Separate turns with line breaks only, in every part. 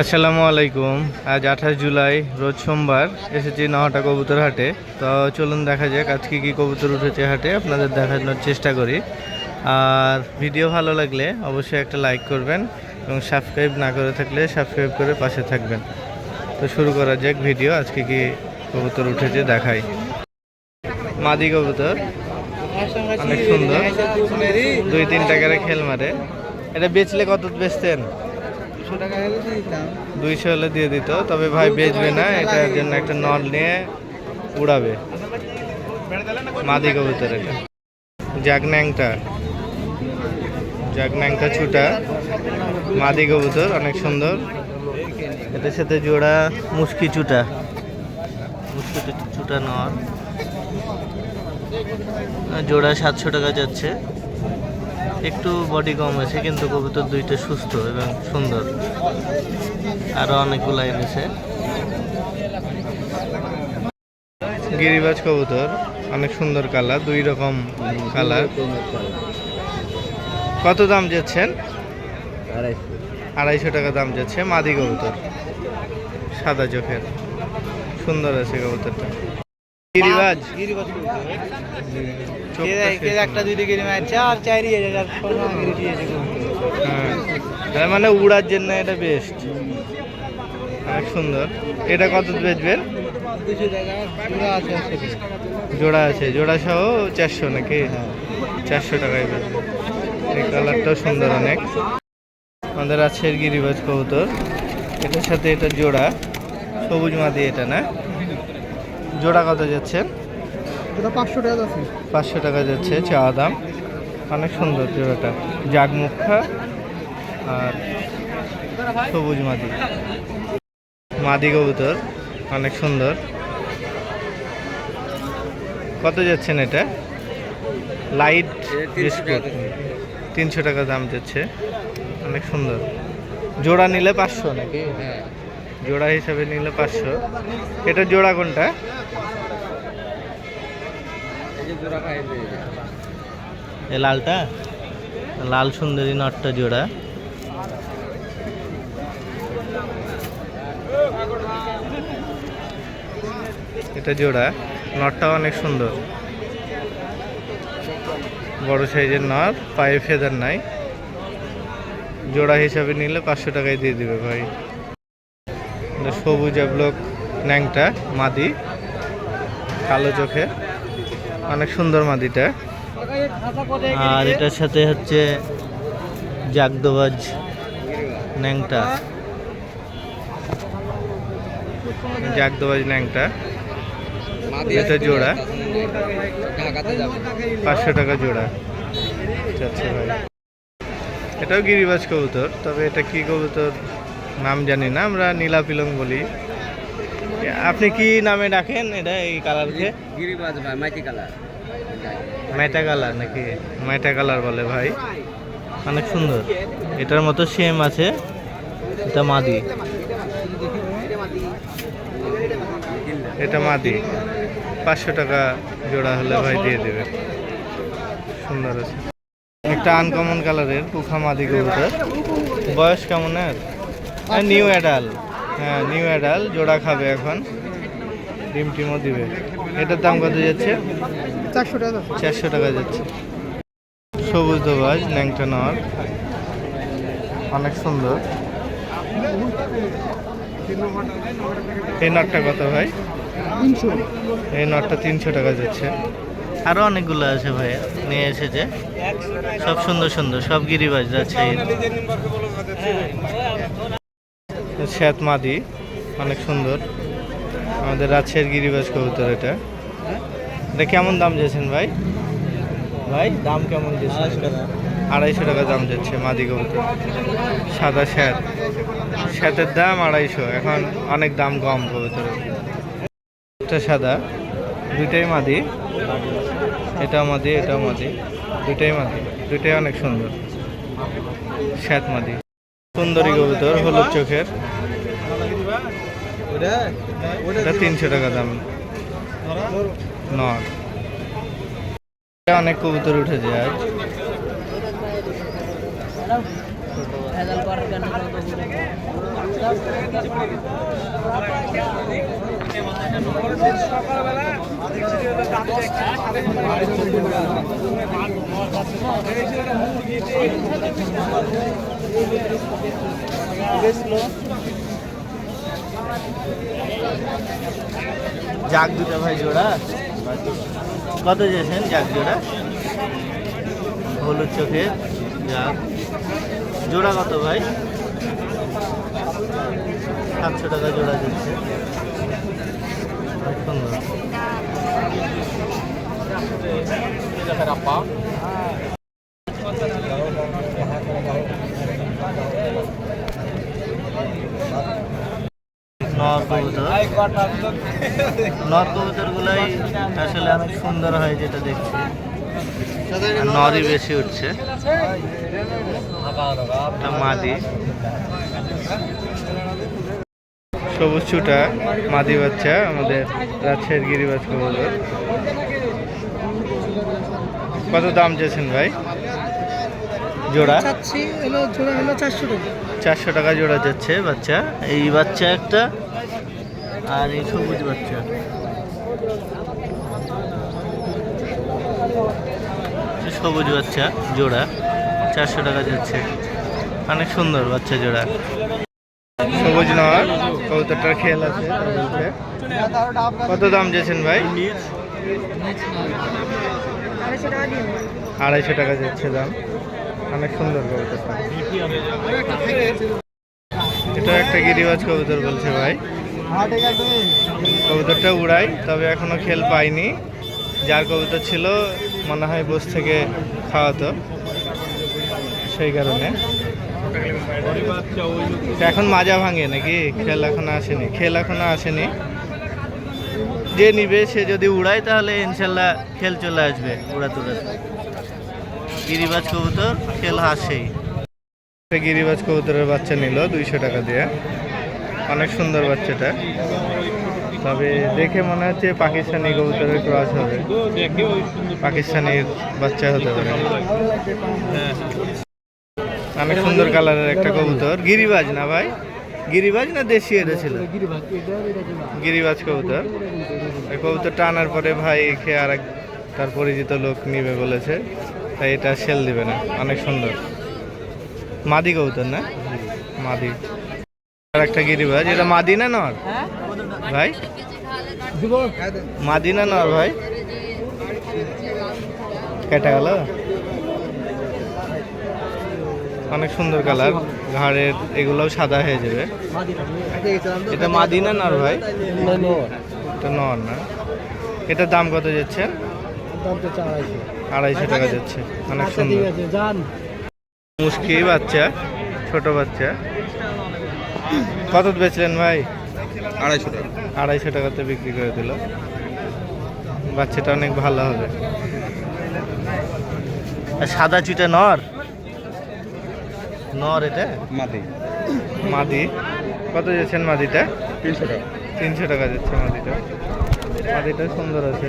আসসালামু আলাইকুম। আজ 28 জুলাই রোজ সোমবার এসেছি নহাটা কবুতর হাটে। তো চলুন দেখা যাক আজকে কি কবুতর উঠেছে হাটে, আপনাদের দেখানোর চেষ্টা করি। আর ভিডিও ভালো লাগলে অবশ্যই একটা লাইক করবেন এবং সাবস্ক্রাইব না করে থাকলে সাবস্ক্রাইব করে পাশে থাকবেন। তো শুরু করা যাক ভিডিও। আজকে কি কবুতর উঠেছে দেখাই। মাদি কবুতর অনেক সুন্দর, 2-3 টাকার খেল মারে। এটা বেচলে কত বেচতেন? 200 হলে দিয়ে দিত, তবে ভাই বেচবে না, এটার জন্য একটা নল নিয়ে উড়াবে। মাদি কবুতর এটা জাগন্যাংটা ছুটা মাদি কবুতর অনেক সুন্দর। এটার সাথে জোড়া মুস্কি ছুটা নর, জোড়া 700 টাকা যাচ্ছে। একটু বডি কম আছে কিন্তু কবুতর দুইটা সুস্থ এবং সুন্দর। আরো অনেকগুলো এনেছে। গিরিবাজ কবুতর অনেক সুন্দর কালার, 2 রকম কালার। কত দাম যাচ্ছেন? 250 টাকা দাম যাচ্ছে। মাদি কবুতর সাদা চোখের, সুন্দর আছে কবুতরটা। গিরিবাজ হ্যাঁ, মানে উড়ার জন্য এটা বেস্ট, অনেক সুন্দর। এটা কত বেচবেন? জোড়া আছে, জোড়া সহ 400 নাকি? 400 টাকায় বেচবেন। এই কালারটাও সুন্দর অনেক। আমাদের আছে গিরিবাজ কবুতর, এটার সাথে এটা জোড়া সবুজ মাদি। এটা না, জোড়া কত যাচ্ছেন?
500 টাকা যাচ্ছে।
500 টাকা যাচ্ছে চাওয়া দাম। অনেক সুন্দর জোড়াটা, জাগমুখা আর সবুজ মাদি কবুতর অনেক সুন্দর। কত যাচ্ছেন এটা? লাইট বিস্কুট 300 টাকা দাম যাচ্ছে। অনেক সুন্দর। জোড়া নিলে 500 নাকি? জোড়া হিসাবে নিলে 500। এটা জোড়া কোনটা? এ লালটা, লাল সুন্দরী নটটা জোড়া। এটা জোড়া, নটটাও অনেক সুন্দর, বড় সাইজের নর, পায়ে ফেদার নাই। জোড়া হিসাবে নিলে 500 টাকায় দিয়ে দিবে ভাই। সবুজ ব্লক ন্যাংটা মাদি, কালো চোখে, অনেক সুন্দর মাদিটা। আর এটার সাথে হচ্ছে জাগদোবাজ ন্যাংটা, এটা জোড়া 500 টাকা জোড়া যাচ্ছে ভাই। এটাও গিরিবাজ কবুতর, তবে এটা কি কবুতর নাম জানি না, আমরা নীলা পিলং বলি। আপনি কি নামে ডাকেন এটা, এই কালারকে?
গিরিবাজ ভাই, মাইটি কালার।
মেটা কালার নাকি? মেটা কালার বলে ভাই, অনেক সুন্দর। এটার মতো সেম আছে, এটা মাদি। এটা মাদি, 500 টাকা জোড়া হলে ভাই দিয়ে দেবে। সুন্দর আছে। একটা আনকমন কালারের পুখা মাদি কবুতর, বয়স কেমন? New adult. হ্যাঁ, নিউ অ্যাডাল, জোড়া খাবে এখন, ডিম টিমও দিবে। এটার দাম কত যাচ্ছে? 400 টাকা যাচ্ছে। সবুজ দোবাজ ন্যাংটা নর, অনেক সুন্দর। এই নটটা কত ভাই?
300।
এই নটটা 300 টাকা যাচ্ছে। আরো অনেকগুলো আছে ভাই, নিয়ে এসেছে, সব সুন্দর সুন্দর, সব গিরিবাজ যাচ্ছে। শ্যাত মাদি অনেক সুন্দর, আমাদের রাজশাহীর গিরিবাজ কবুতর। এটা কেমন দাম যাচ্ছেন ভাই? দাম কেমন যাচ্ছে? 250 টাকা দাম যাচ্ছে মাদি কবুতর। সাদা শ্যাতের দাম 250। এখন অনেক দাম কম কবুতরের। এটা সাদা, দুইটাই মাদি, এটাও মাদি, দুইটাই মাদি, দুইটাই অনেক সুন্দর। শ্যাত মাদি, সুন্দরী কবুতর, হলুদ চোখের। এটা 300 টাকা দাম নর। অনেক কবুতর উঠেছে আজ। জাগ দুটা ভাই জোড়া কত চেয়েছেন জাগ জোড়া? হলুদ চোখের জাগ জোড়া কত ভাই? 700 টাকা জোড়া দিচ্ছে। সুন্দর। নর কবুতর গুলাই আসলে অনেক সুন্দর হয় যেটা দেখছি, আর নরই বেশি উঠছে। মাদি সবুজ চুটা মাদি বাচ্চা আমাদের রাজশাহীর গিরিবাজ কবুতর। কত দাম চেয়েছেন ভাই জোড়া?
জোড়া হলো 400 টাকা।
400 টাকা জোড়া যাচ্ছে বাচ্চা। এই বাচ্চা একটা আর এই সবুজ বাচ্চা। সবুজ বাচ্চা জোড়া 400 টাকা যাচ্ছে। অনেক সুন্দর বাচ্চা জোড়া। সবুজ নয় কবুতরটার খেয়াল আছে বলছে। কত দাম চেয়েছেন ভাই? 250 টাকা যাচ্ছে দাম। অনেক সুন্দর কবুতরটা। এটা একটা গিরিবাজ কবুতর বলছে ভাই। কবুতরটা উড়াই, তবে এখনো খেল পাইনি। যার কবুতর ছিল মনে হয় বস থেকে খাওয়াতো, সেই কারণে এখন মাজা ভাঙে নাকি। খেল এখনো আসেনি, খেল এখনো আসেনি। যে নিবে সে যদি উড়ায় তাহলে ইনশাল্লাহ খেল চলে আসবে উড়াতে উড়াতে। গিরিবাজ কবুতর খেল আসেই। গিরিবাজ কবুতরের বাচ্চা নিল 200 টাকা দিয়ে। অনেক সুন্দর বাচ্চাটা, তবে দেখে মনে হচ্ছে পাকিস্তানি কবুতরের ক্রস হবে, পাকিস্তানির বাচ্চা হতে পারে। অনেক সুন্দর কালারের একটা কবুতর। গিরিবাজ না ভাই? গিরিবাজ না দেশি এটা ছিল? গিরিবাজ কবুতর। এই কবুতরটা আনার পরে ভাই খেয়ে আর তার পরিচিত লোক নিবে বলেছে, তাই এটা সেল দিবে না। অনেক সুন্দর মাদি কবুতর না? মাদি। আর একটা গিরিবাজ। এটা মাদি না নর ভাই? মাদি না নর ভাই? কেটে গেল। অনেক সুন্দর কালার, ঘাড়ের এগুলোও সাদা হয়ে যাবে। এটা মাদি না নর ভাই? এটা নর না। এটার দাম কত যাচ্ছে? 250 টাকা যাচ্ছে। অনেক সুন্দর মুশকি বাচ্চা, ছোট বাচ্চা। কত বেচলেন ভাই?
250 টাকা।
250 টাকাতে বিক্রি করে দিল। বাচ্চাটা অনেক ভালো হবে। আর সাদা চুটা নর? নর এটা
মাদি।
মাদি। কত যাচ্ছেন মাদিটা?
300 টাকা।
300 টাকা যাচ্ছে মাদিটা। মাদিটা সুন্দর আছে।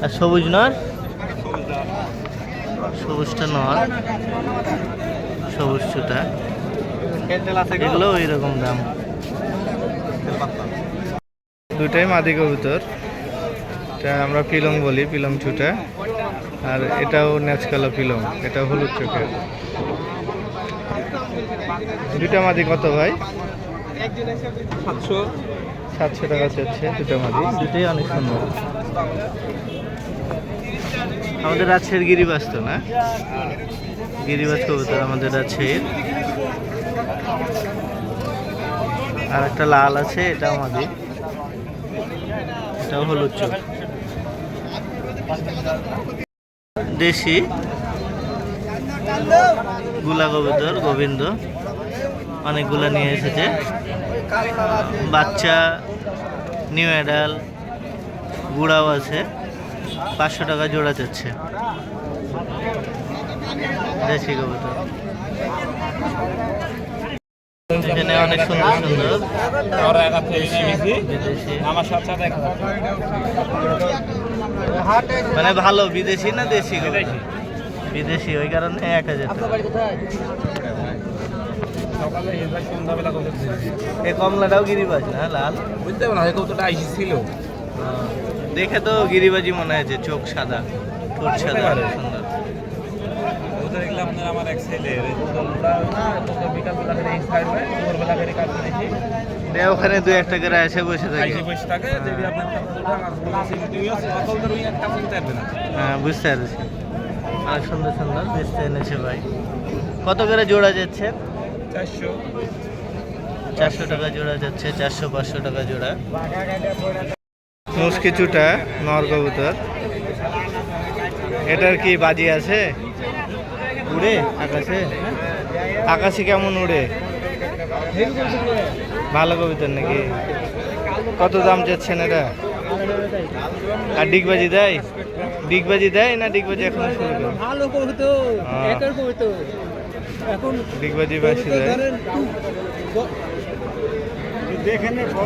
আর সবুজ নর? সবুজটা নর, সবুজ চুটা। এগুলো ওই রকম দাম। দুটাই মাদি কবুতর। এটা আমরা পিলং বলি, পিলং চুটা। আর এটাও ন্যাচকালো পিলং, এটা হলুদ চোখের। দুটা মাদি কত ভাই? 700 টাকা চাচ্ছে দুটা মাদি। দুটাই অনেক সুন্দর। আমাদের রাজশাহীর গিরিবাজ তো না? গিরিবাজ কবুতর আমাদের রাজশাহীর। আর একটা লাল আছে, এটাও মাদি, এটাও হলুদ চোখ। দেশি গুলা কবুতর গোবিন্দ অনেকগুলা নিয়ে এসেছে। বাচ্চা নিউ অ্যাডাল বুড়াও আছে। 500 টাকা জোড়া যাচ্ছে দেশি কবুতর। এখানে অনেক সুন্দর সুন্দর বিদেশি, মানে ভালো বিদেশি না দেশি? বিদেশি, ওই কারণে 1000 টাকা। এই কমলাটাও গিরিবাজ না লাল?
বুঝতে পারো না কতটা আইসি ছিল।
দেখে তো গিরিবাজি মনে হয়েছে, চোখ সাদা, ঠোঁট সাদা, সুন্দর।
ওটা দেখলাম আমার এক ছেলে বিকালবেলা করে এই সাইড হয়, ভোরবেলা করে কাজ করেছি।
ওখানে দুই একটা করে এসে বসে থাকে।
আইসি বসে থাকে যদি আপনার একটা চিন্তা আসবে না।
হ্যাঁ, বুঝতে পারছি। অনেক সুন্দর সুন্দর বেচতে এনেছে ভাই। কত করে জোড়া যাচ্ছে?
400
400 টাকা জোড়া যাচ্ছে, 400-500 টাকা জোড়া। মুসকি চুটা নর কবুতর। এটার কি বাজি আছে? উড়ে আকাশে? আকাশে কেমন উড়ে? ভালো কবুতর নাকি? কত দাম যাচ্ছেন এটা? আর ডিগবাজি দেয়? ডিগবাজি দেয় না ডিগবাজি এখন শুরু করে?
ভালো কবুতর, এটার কবুতর এখন
ডিগবাজি বাসি দেয়।
ধরেন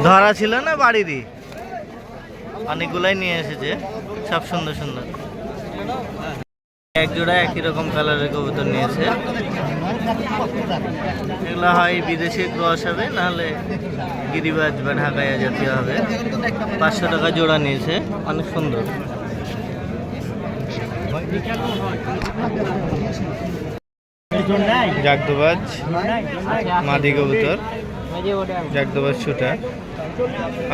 ধরা ছিল না বাড়িরই? অনেকগুলাই নিয়ে এসেছে, সব সুন্দর সুন্দর। এক জোড়া একই রকম কালারের কবুতর নিয়েছে। এগুলো হয় বিদেশি ক্রস হবে, নাহলে গিরিবাজ বা ঢাকাইয়া জাতীয় হবে। 500 টাকা জোড়া নিয়েছে, অনেক সুন্দর। জাগদোবাজ মাদি কবুতর, জাগদোবাজ ছুটা,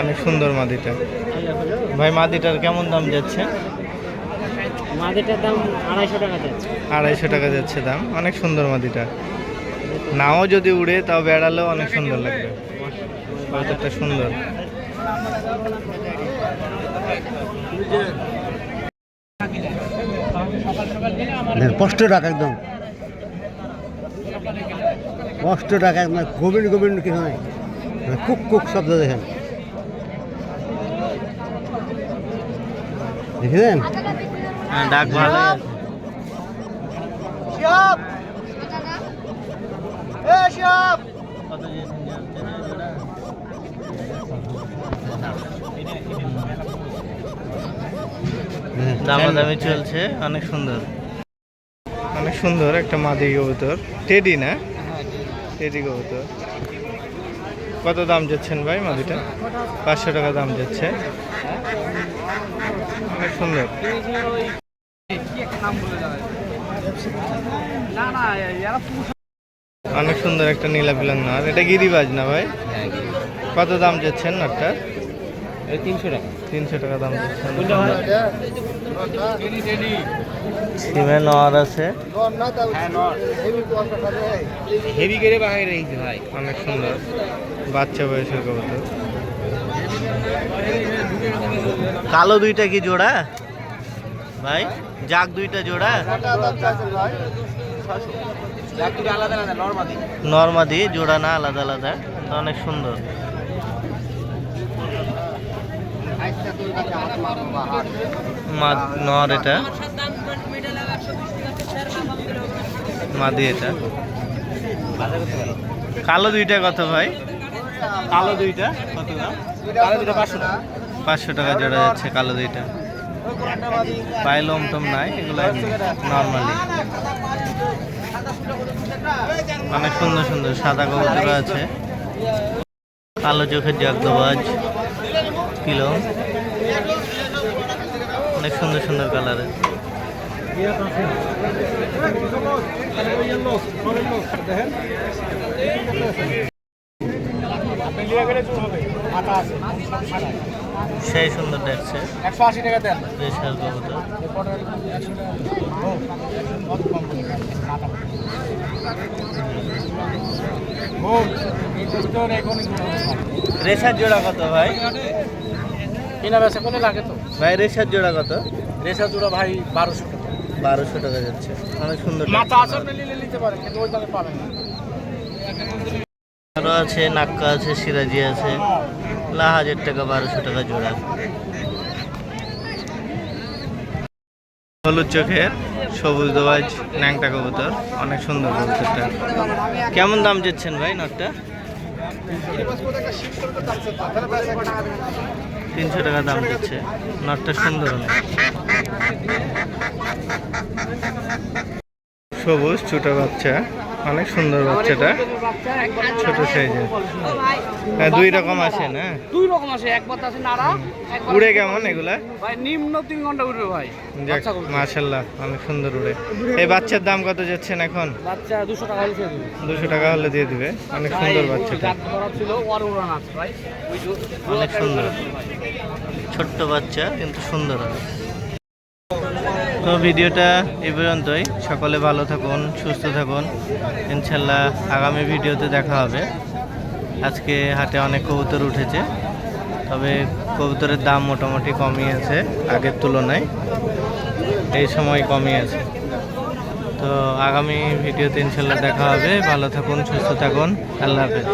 অনেক সুন্দর মাদিটা। ভাই মাদিটার কেমন দাম যাচ্ছে?
মাদিটার দাম 250 টাকা যাচ্ছে।
250 টাকা যাচ্ছে দাম। অনেক সুন্দর মাদিটা। নাও যদি উড়ে তাও বেড়ালেও অনেক সুন্দর লাগবে। কবুতরটা সুন্দর।
কষ্ট রাখ একদম, কষ্ট রাখ একদম, গোবিন্দ গোবিন্দ কিছু নাই, কুক কুক শব্দ দেখেন, দেখলেন?
হ্যাঁ, ডাক ভালো আছে। কত দিয়েছেন জোড়া? দামাদামি চলছে। অনেক সুন্দর, অনেক সুন্দর একটা মাদি কবুতর। টেডি না? টেডি কবুতর। কত দাম যাচ্ছেন ভাই মাদিটা? 500 টাকা দাম যাচ্ছে। অনেক সুন্দর। অনেক সুন্দর একটা নীলা পিলাং নর। এটা গিরিবাজ না ভাই? কত দাম যাচ্ছেন নরটা?
300 টাকা।
300 টাকা দাম যাচ্ছেন। সিমে নর আছে,
হেভি করে বাইরে রয়েছে ভাই।
অনেক সুন্দর বাচ্চা বয়সের কবুতর। কালো দুইটা কি জোড়া ভাই? জাগ দুইটা জোড়া?
আলাদা আলাদা নরমাদি।
নরমাদি জোড়া না, আলাদা আলাদা। অনেক সুন্দর। নর এটা, মাদি এটা। কালো দুইটা কত ভাই? কালো দুইটা কত দাম?
কালো দুটো 500 টাকা।
500 টাকা জোড়া যাচ্ছে কালো দুইটা। পায়ে লোমটম নাই, এগুলো নর্মালি। অনেক সুন্দর সুন্দর সাদা কবুতর আছে। কালো চোখের জাগদোবাজ কিলো, অনেক সুন্দর সুন্দর কালারের। সেই সুন্দর দেখছে।
180 টাকা দেন।
দেশাল কবুতর। রেশার জোড়া কত ভাই?
কিনা বেচা করে লাগে তো
ভাই রেশার জোড়া কত?
রেশা জোড়া ভাই 1200 টাকা।
1200 টাকা যাচ্ছে। অনেক সুন্দর।
মাথা আসর নিলে নিতে পারেন, কিন্তু ওই দামে পাবেন না।
আরো আছে, নাক্কা আছে, সিরাজি আছে। 1000 টাকা, 1200 টাকা জোড়া। হলুদ চোখের সবুজ দোয়াজ ন্যাংটা কবুতর, অনেক সুন্দর কবুতরটা। কেমন দাম যাচ্ছেন ভাই নটটা? 300 টাকা দাম যাচ্ছে। নটটা সুন্দর অনেক। সবুজ ছোট বাচ্চা, অনেক সুন্দর বাচ্চাটা, ছোট সাইজের। হ্যাঁ, দুই রকম আসে না?
দুই রকম আছে, এক বাচ্চা আছে নাড়া, এক
উড়ে কেমন এগুলা?
ভাই নিম্ন 3 ঘন্টা উঠবে ভাই।
যাক, মাশাআল্লাহ, অনেক সুন্দর উড়ে। এই বাচ্চার দাম কত যাচ্ছেন এখন?
বাচ্চা 200 টাকা হলে ছেড়ে দেবে।
200 টাকা হলে দিয়ে দিবে। অনেক সুন্দর বাচ্চাটা,
জাত ধরা ছিল ওর উড়ান আছে ভাই।
অনেক সুন্দর ছোট্ট বাচ্চা, কিন্তু সুন্দর হবে। তো ভিডিওটা এই পর্যন্তই। সকলে ভালো থাকুন, সুস্থ থাকুন। ইনশাল্লাহ আগামী ভিডিওতে দেখা হবে। আজকে হাটে অনেক কবুতর উঠেছে, তবে কবুতরের দাম মোটামুটি কমই আছে আগের তুলনায়, এই সময় কমই আছে। তো আগামী ভিডিওতে ইনশাল্লাহ দেখা হবে। ভালো থাকুন, সুস্থ থাকুন। আল্লাহ হাফেজ।